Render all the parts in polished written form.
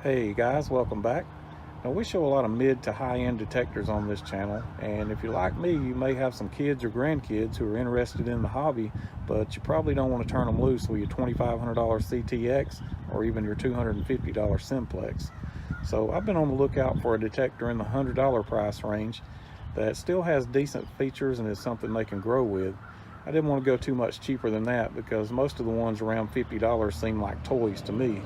Hey guys, welcome back. Now we show a lot of mid to high-end detectors on this channel, and if you're like me, you may have some kids or grandkids who are interested in the hobby, but you probably don't want to turn them loose with your $2,500 CTX or even your $250 Simplex. So I've been on the lookout for a detector in the $100 price range that still has decent features and is something they can grow with. I didn't want to go too much cheaper than that because most of the ones around $50 seem like toys to me.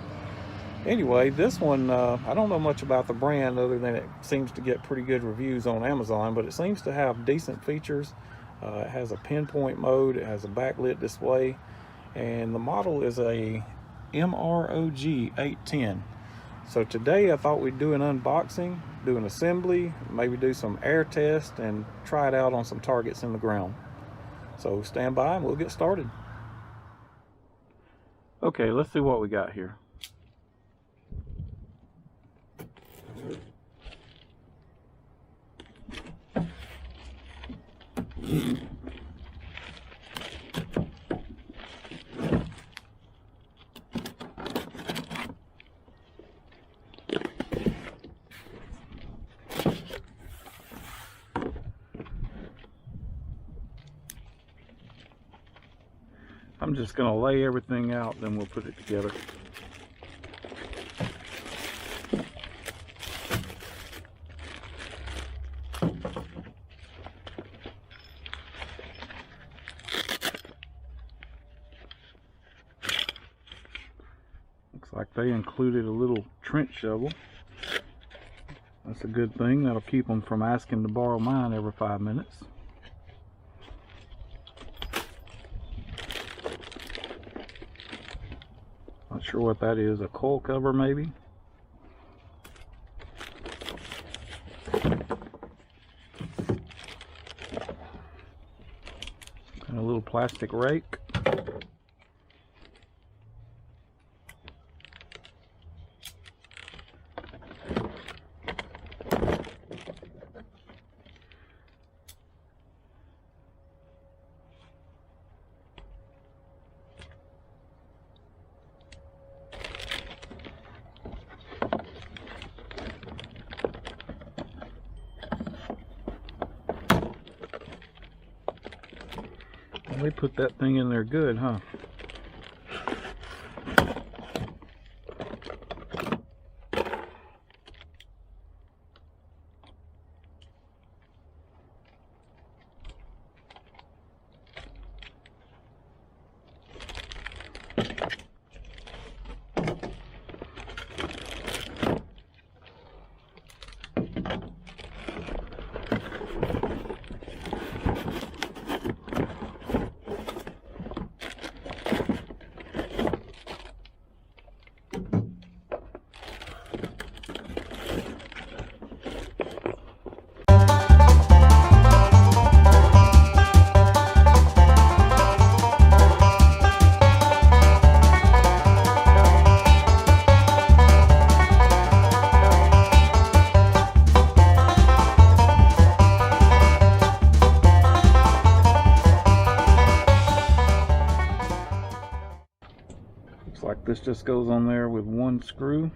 Anyway, this one, I don't know much about the brand other than it seems to get pretty good reviews on Amazon, but it seems to have decent features. It has a pinpoint mode, it has a backlit display, and the model is a MROG 810. So today I thought we'd do an unboxing, do an assembly, maybe do some air test, and try it out on some targets in the ground. So stand by and we'll get started. Okay, let's see what we got here. I'm just going to lay everything out, then we'll put it together. Looks like they included a little trench shovel. That's a good thing. That'll keep them from asking to borrow mine every 5 minutes. Not sure what that is. A coil cover maybe? And a little plastic rake. They put that thing in there good, huh? Looks like this just goes on there with one screw.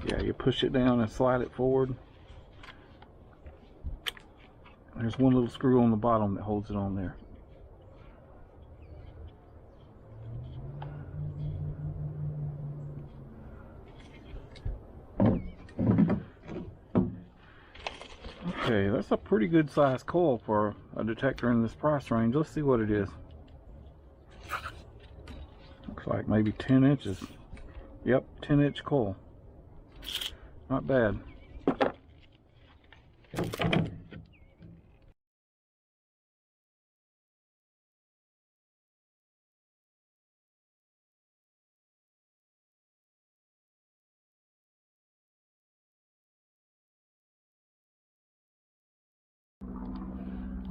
Yeah, you push it down and slide it forward. There's one little screw on the bottom that holds it on there. Okay, that's a pretty good size coil for a detector in this price range. Let's see what it is. Looks like maybe 10 inches. Yep, 10-inch coil. Not bad.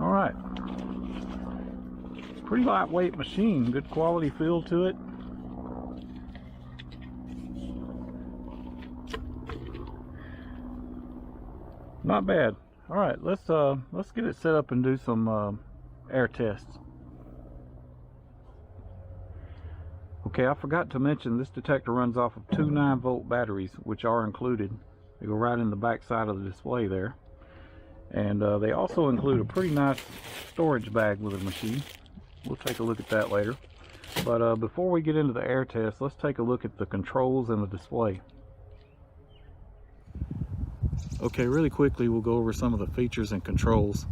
All right. Pretty lightweight machine. Good quality feel to it. Not bad. All right, let's get it set up and do some air tests. Okay, I forgot to mention this detector runs off of two 9-volt batteries, which are included. They go right in the back side of the display there. And they also include a pretty nice storage bag with the machine. We'll take a look at that later. But before we get into the air test, let's take a look at the controls and the display. Okay, really quickly we'll go over some of the features and controls.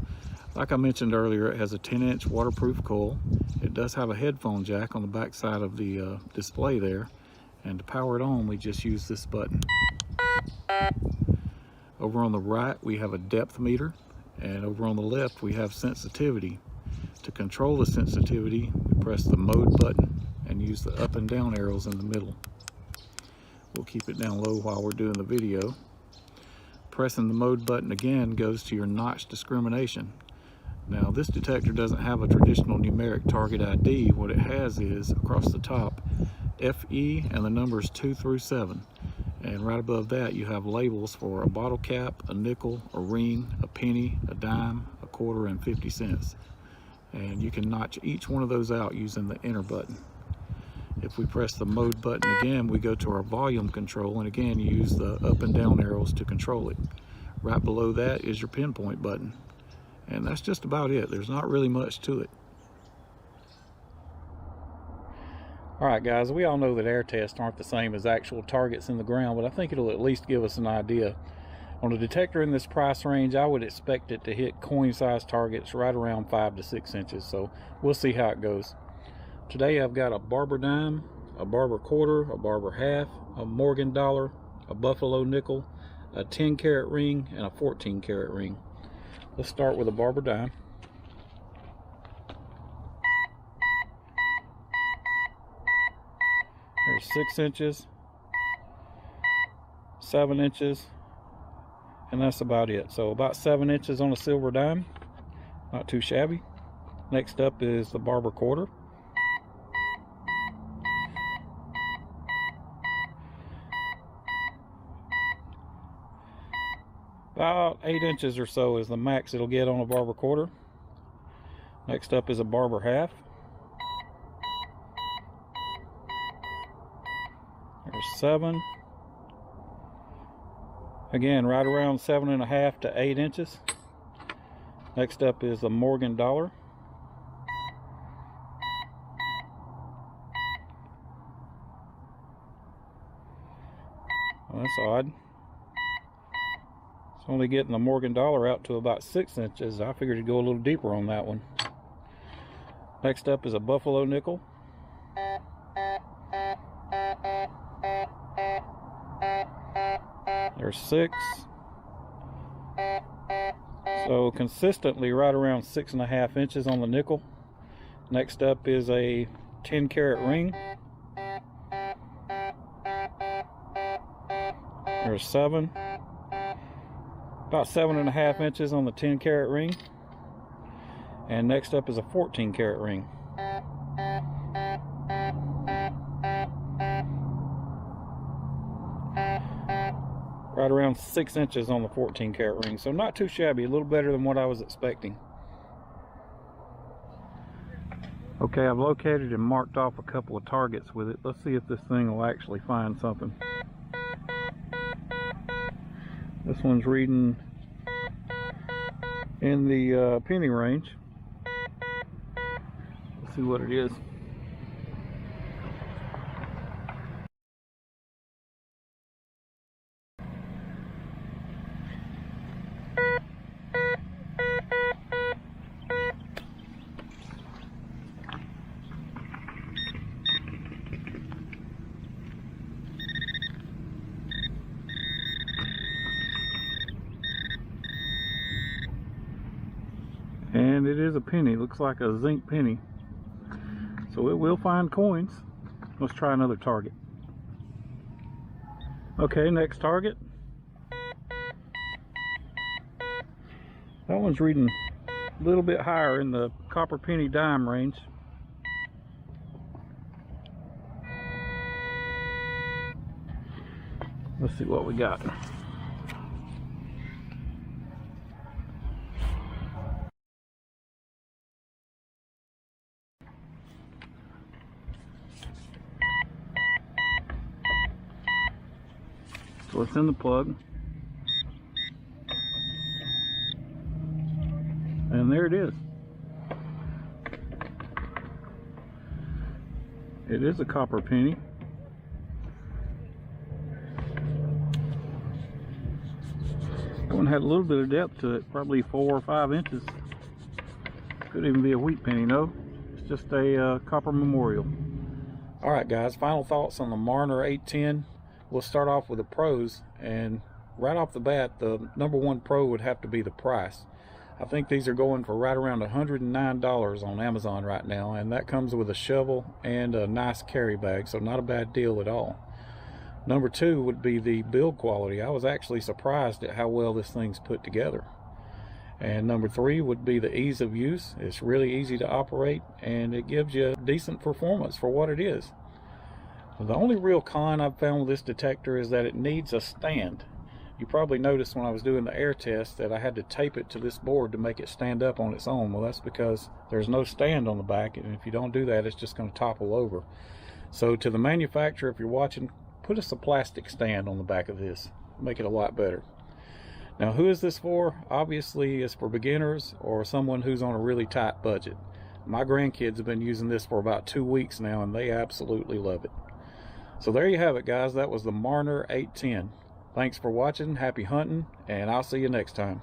Like I mentioned earlier, it has a 10-inch waterproof coil. It does have a headphone jack on the back side of the display there. And to power it on, we just use this button. Over on the right, we have a depth meter. And over on the left, we have sensitivity. To control the sensitivity, we press the mode button and use the up and down arrows in the middle. We'll keep it down low while we're doing the video. Pressing the mode button again goes to your notch discrimination. Now this detector doesn't have a traditional numeric target ID. What it has is, across the top, FE and the numbers 2 through 7. And right above that you have labels for a bottle cap, a nickel, a ring, a penny, a dime, a quarter, and 50 cents. And you can notch each one of those out using the enter button. If we press the mode button again, we go to our volume control, and again you use the up and down arrows to control it. Right below that is your pinpoint button. And that's just about it. There's not really much to it. Alright guys, we all know that air tests aren't the same as actual targets in the ground, but I think it'll at least give us an idea. On a detector in this price range, I would expect it to hit coin-sized targets right around 5 to 6 inches, so we'll see how it goes. Today I've got a Barber dime, a Barber quarter, a Barber half, a Morgan dollar, a Buffalo nickel, a 10-carat ring, and a 14-carat ring. Let's start with a Barber dime. There's 6 inches, 7 inches, and that's about it. So about 7 inches on a silver dime, not too shabby. Next up is the Barber quarter. About 8 inches or so is the max it'll get on a Barber quarter. Next up is a Barber half. There's 7. Again, right around 7.5 to 8 inches. Next up is a Morgan dollar. Well, that's odd. It's only getting the Morgan dollar out to about 6 inches. I figured it'd go a little deeper on that one. Next up is a Buffalo nickel. There's 6. So consistently right around 6.5 inches on the nickel. Next up is a 10-carat ring. There's 7. About 7.5 inches on the 10-carat ring. And next up is a 14-carat ring. Right around 6 inches on the 14-carat ring. So not too shabby, a little better than what I was expecting. Okay, I've located and marked off a couple of targets with it. Let's see if this thing will actually find something. This one's reading in the penny range. Let's see what it is. And it is a penny. Looks like a zinc penny. So it will find coins. Let's try another target. Okay, next target. That one's reading a little bit higher in the copper penny dime range. Let's see what we got. So it's in the plug. And there it is. It is a copper penny. One had a little bit of depth to it, probably 4 or 5 inches. Could even be a wheat penny, no. It's just a copper memorial. Alright guys, final thoughts on the Marner 810. We'll start off with the pros, and right off the bat, the #1 pro would have to be the price. I think these are going for right around $109 on Amazon right now, and that comes with a shovel and a nice carry bag, so not a bad deal at all. #2 would be the build quality. I was actually surprised at how well this thing's put together. And #3 would be the ease of use. It's really easy to operate, and it gives you decent performance for what it is. The only real con I've found with this detector is that it needs a stand. You probably noticed when I was doing the air test that I had to tape it to this board to make it stand up on its own. Well, that's because there's no stand on the back, and if you don't do that, it's just going to topple over. So to the manufacturer, if you're watching, put us a plastic stand on the back of this. Make it a lot better. Now, who is this for? Obviously, it's for beginners or someone who's on a really tight budget. My grandkids have been using this for about 2 weeks now, and they absolutely love it. So there you have it, guys. That was the Marner 810. Thanks for watching, happy hunting, and I'll see you next time.